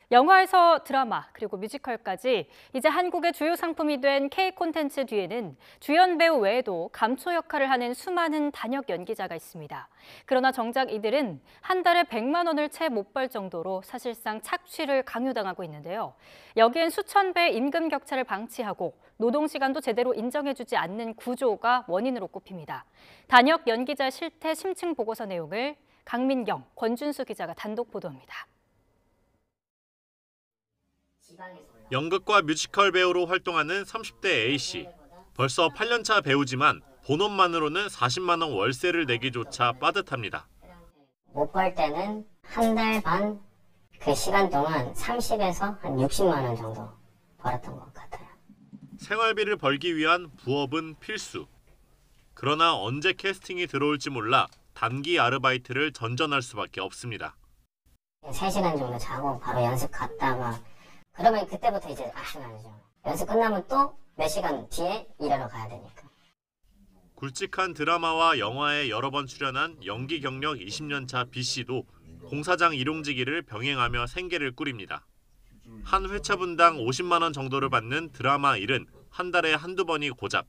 영화에서 드라마 그리고 뮤지컬까지 이제 한국의 주요 상품이 된 K 콘텐츠 뒤에는 주연 배우 외에도 감초 역할을 하는 수많은 단역 연기자가 있습니다. 그러나 정작 이들은 한 달에 100만 원을 채 못 벌 정도로 사실상 착취를 강요당하고 있는데요. 여기엔 수천 배의 임금 격차를 방치하고 노동 시간도 제대로 인정해주지 않는 구조가 원인으로 꼽힙니다. 단역 연기자 실태 심층 보고서 내용을 강민경, 권준수 기자가 단독 보도합니다. 연극과 뮤지컬 배우로 활동하는 30대 A씨. 벌써 8년차 배우지만 본업만으로는 40만 원 월세를 내기조차 빠듯합니다. 못 벌 때는 한 달 반 그 시간 동안 30에서 한 60만 원 정도 벌었던 것 같아요. 생활비를 벌기 위한 부업은 필수. 그러나 언제 캐스팅이 들어올지 몰라 단기 아르바이트를 전전할 수밖에 없습니다. 3시간 정도 자고 바로 연습 갔다가 그러면 그때부터 이제 악순환이죠. 연습 끝나면 또 몇 시간 뒤에 일하러 가야 되니까. 굵직한 드라마와 영화에 여러 번 출연한 연기 경력 20년 차 B씨도 공사장 일용직일을 병행하며 생계를 꾸립니다. 한 회차 분당 50만 원 정도를 받는 드라마 일은 한 달에 한두 번이 고작.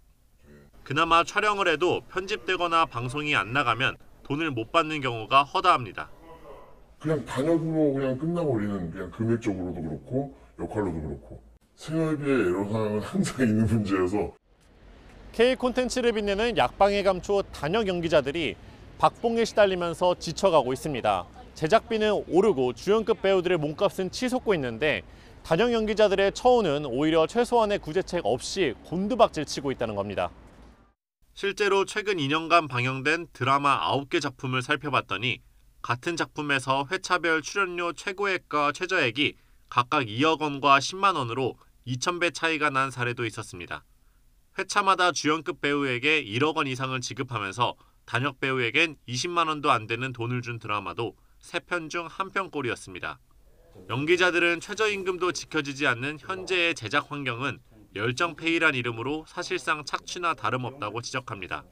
그나마 촬영을 해도 편집되거나 방송이 안 나가면 돈을 못 받는 경우가 허다합니다. 그냥 단역으로 그냥 끝나버리는 그냥 금액적으로도 그렇고 역할로도 그렇고 생활비의 애로사항은 항상 있는 문제여서 K 콘텐츠를 빛내는 약방의 감초 단역 연기자들이 박봉에 시달리면서 지쳐가고 있습니다. 제작비는 오르고 주연급 배우들의 몸값은 치솟고 있는데 단역 연기자들의 처우는 오히려 최소한의 구제책 없이 곤두박질 치고 있다는 겁니다. 실제로 최근 2년간 방영된 드라마 9개 작품을 살펴봤더니 같은 작품에서 회차별 출연료 최고액과 최저액이 각각 2억 원과 10만 원으로 2,000배 차이가 난 사례도 있었습니다. 회차마다 주연급 배우에게 1억 원 이상을 지급하면서 단역 배우에겐 20만 원도 안 되는 돈을 준 드라마도 3편 중 1편꼴이었습니다. 연기자들은 최저임금도 지켜지지 않는 현재의 제작 환경은 열정페이란 이름으로 사실상 착취나 다름없다고 지적합니다.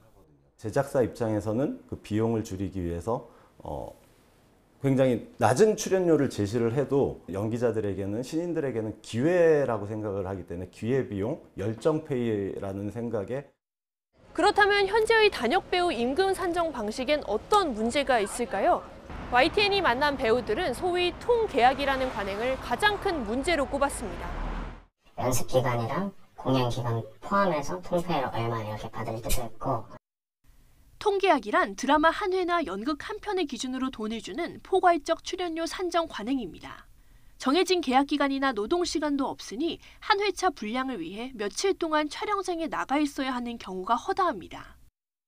제작사 입장에서는 그 비용을 줄이기 위해서 굉장히 낮은 출연료를 제시를 해도 연기자들에게는 신인들에게는 기회라고 생각을 하기 때문에 기회비용, 열정페이라는 생각에 그렇다면 현재의 단역 배우 임금 산정 방식엔 어떤 문제가 있을까요? YTN이 만난 배우들은 소위 통계약이라는 관행을 가장 큰 문제로 꼽았습니다. 연습 기간이랑 공연 기간 포함해서 통폐로 얼마 이렇게 받을 때도 있고. 통계약이란 드라마 한 회나 연극 한 편의 기준으로 돈을 주는 포괄적 출연료 산정 관행입니다. 정해진 계약 기간이나 노동 시간도 없으니 한 회차 분량을 위해 며칠 동안 촬영장에 나가 있어야 하는 경우가 허다합니다.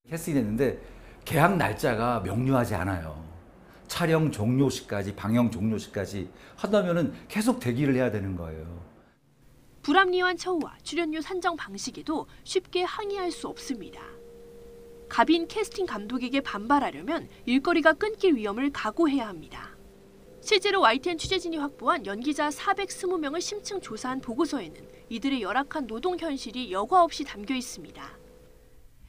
캐스팅이 됐는데 계약 날짜가 명료하지 않아요. 촬영 종료 시까지, 방영 종료 시까지 하다면은 계속 대기를 해야 되는 거예요. 불합리한 처우와 출연료 산정 방식에도 쉽게 항의할 수 없습니다. 갑인 캐스팅 감독에게 반발하려면 일거리가 끊길 위험을 각오해야 합니다. 실제로 YTN 취재진이 확보한 연기자 420명을 심층 조사한 보고서에는 이들의 열악한 노동 현실이 여과 없이 담겨 있습니다.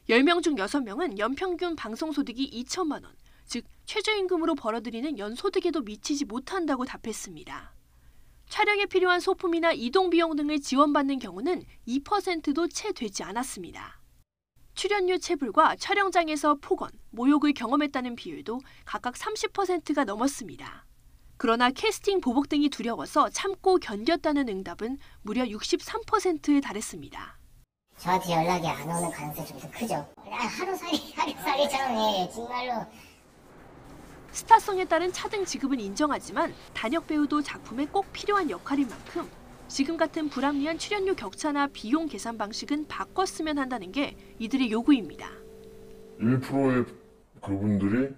10명 중 6명은 연평균 방송소득이 2천만 원, 즉 최저임금으로 벌어들이는 연소득에도 미치지 못한다고 답했습니다. 촬영에 필요한 소품이나 이동 비용 등을 지원받는 경우는 2%도 채 되지 않았습니다. 출연료 체불과 촬영장에서 폭언, 모욕을 경험했다는 비율도 각각 30%가 넘었습니다. 그러나 캐스팅 보복 등이 두려워서 참고 견뎠다는 응답은 무려 63%에 달했습니다. 저한테 연락이 안 오는 가능성이 좀 더 크죠. 하루살이처럼 정말로. 스타성에 따른 차등 지급은 인정하지만 단역 배우도 작품에 꼭 필요한 역할인 만큼 지금 같은 불합리한 출연료 격차나 비용 계산 방식은 바꿨으면 한다는 게 이들의 요구입니다. 1%의 그분들이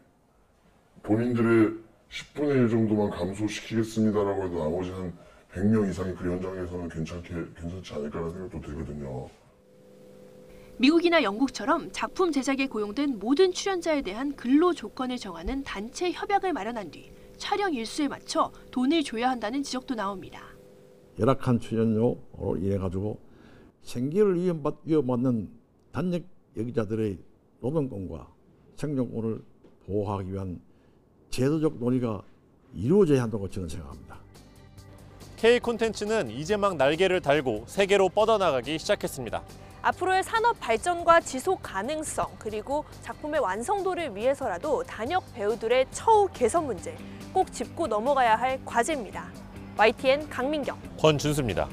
본인들의 10분의 1 정도만 감소시키겠습니다라고 해도 나머지 한 100명 이상이 그 현장에서는 괜찮지 않을까라는 생각도 들거든요. 미국이나 영국처럼 작품 제작에 고용된 모든 출연자에 대한 근로 조건을 정하는 단체 협약을 마련한 뒤 촬영 일수에 맞춰 돈을 줘야 한다는 지적도 나옵니다. 열악한 출연료로 인해 가지고 생계를 위협받는 단역 연기자들의 노동권과 생존권을 보호하기 위한 제도적 논의가 이루어져야 한다고 저는 생각합니다. K 콘텐츠는 이제 막 날개를 달고 세계로 뻗어나가기 시작했습니다. 앞으로의 산업 발전과 지속 가능성 그리고 작품의 완성도를 위해서라도 단역 배우들의 처우 개선 문제 꼭 짚고 넘어가야 할 과제입니다. YTN 강민경, 권준수입니다.